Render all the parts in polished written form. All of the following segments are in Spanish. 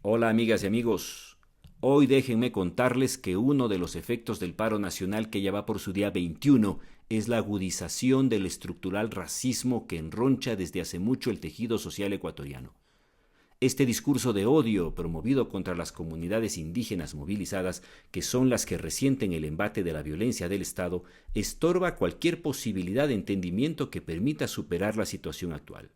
Hola amigas y amigos, hoy déjenme contarles que uno de los efectos del paro nacional que ya va por su día 21 es la agudización del estructural racismo que enroncha desde hace mucho el tejido social ecuatoriano. Este discurso de odio promovido contra las comunidades indígenas movilizadas, que son las que resienten el embate de la violencia del Estado, estorba cualquier posibilidad de entendimiento que permita superar la situación actual.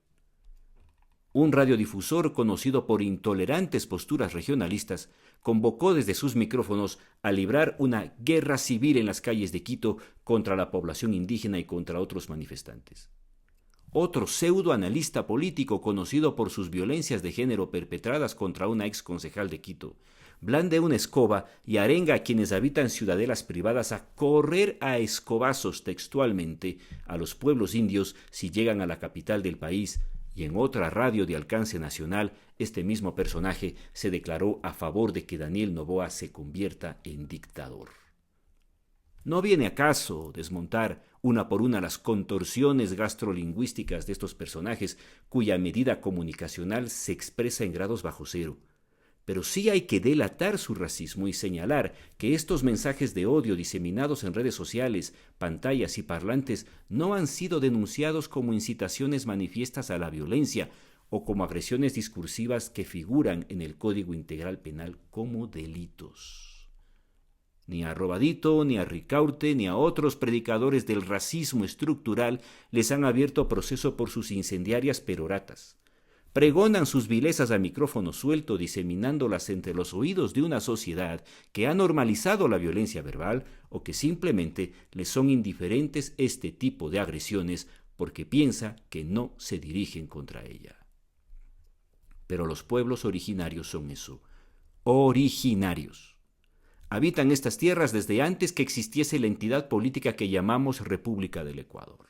Un radiodifusor conocido por intolerantes posturas regionalistas convocó desde sus micrófonos a librar una guerra civil en las calles de Quito contra la población indígena y contra otros manifestantes. Otro pseudoanalista político conocido por sus violencias de género perpetradas contra una ex concejal de Quito blande una escoba y arenga a quienes habitan ciudadelas privadas a correr a escobazos textualmente a los pueblos indios si llegan a la capital del país. Y en otra radio de alcance nacional, este mismo personaje se declaró a favor de que Daniel Noboa se convierta en dictador. ¿No viene acaso desmontar una por una las contorsiones gastrolingüísticas de estos personajes cuya medida comunicacional se expresa en grados bajo cero? Pero sí hay que delatar su racismo y señalar que estos mensajes de odio diseminados en redes sociales, pantallas y parlantes no han sido denunciados como incitaciones manifiestas a la violencia o como agresiones discursivas que figuran en el Código Integral Penal como delitos. Ni a Robadito, ni a Ricaurte, ni a otros predicadores del racismo estructural les han abierto proceso por sus incendiarias peroratas. Pregonan sus vilezas a micrófono suelto, diseminándolas entre los oídos de una sociedad que ha normalizado la violencia verbal o que simplemente les son indiferentes este tipo de agresiones porque piensa que no se dirigen contra ella. Pero los pueblos originarios son eso, originarios. Habitan estas tierras desde antes que existiese la entidad política que llamamos República del Ecuador.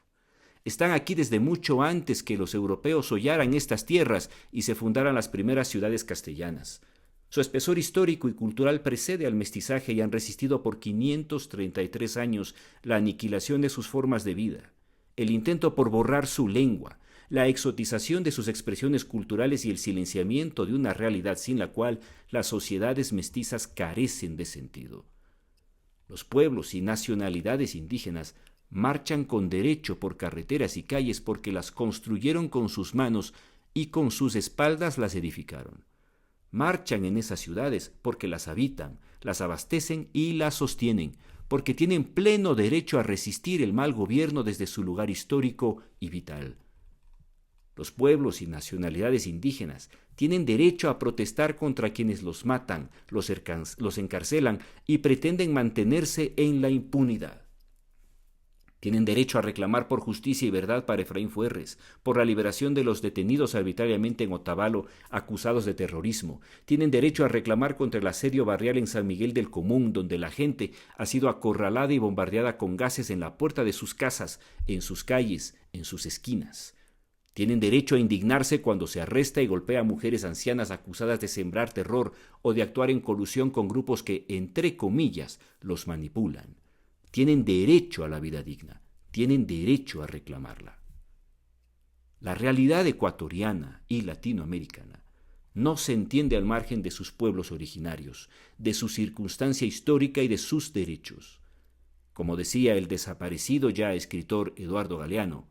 Están aquí desde mucho antes que los europeos hollaran estas tierras y se fundaran las primeras ciudades castellanas. Su espesor histórico y cultural precede al mestizaje y han resistido por 533 años la aniquilación de sus formas de vida, el intento por borrar su lengua, la exotización de sus expresiones culturales y el silenciamiento de una realidad sin la cual las sociedades mestizas carecen de sentido. Los pueblos y nacionalidades indígenas marchan con derecho por carreteras y calles porque las construyeron con sus manos y con sus espaldas las edificaron. Marchan en esas ciudades porque las habitan, las abastecen y las sostienen, porque tienen pleno derecho a resistir el mal gobierno desde su lugar histórico y vital. Los pueblos y nacionalidades indígenas tienen derecho a protestar contra quienes los matan, los encarcelan y pretenden mantenerse en la impunidad. Tienen derecho a reclamar por justicia y verdad para Efraín Fuerres, por la liberación de los detenidos arbitrariamente en Otavalo acusados de terrorismo. Tienen derecho a reclamar contra el asedio barrial en San Miguel del Común, donde la gente ha sido acorralada y bombardeada con gases en la puerta de sus casas, en sus calles, en sus esquinas. Tienen derecho a indignarse cuando se arresta y golpea a mujeres ancianas acusadas de sembrar terror o de actuar en colusión con grupos que, entre comillas, los manipulan. Tienen derecho a la vida digna, tienen derecho a reclamarla. La realidad ecuatoriana y latinoamericana no se entiende al margen de sus pueblos originarios, de su circunstancia histórica y de sus derechos. Como decía el desaparecido ya escritor Eduardo Galeano,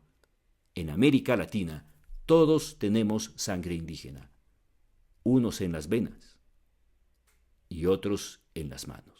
en América Latina todos tenemos sangre indígena, unos en las venas y otros en las manos.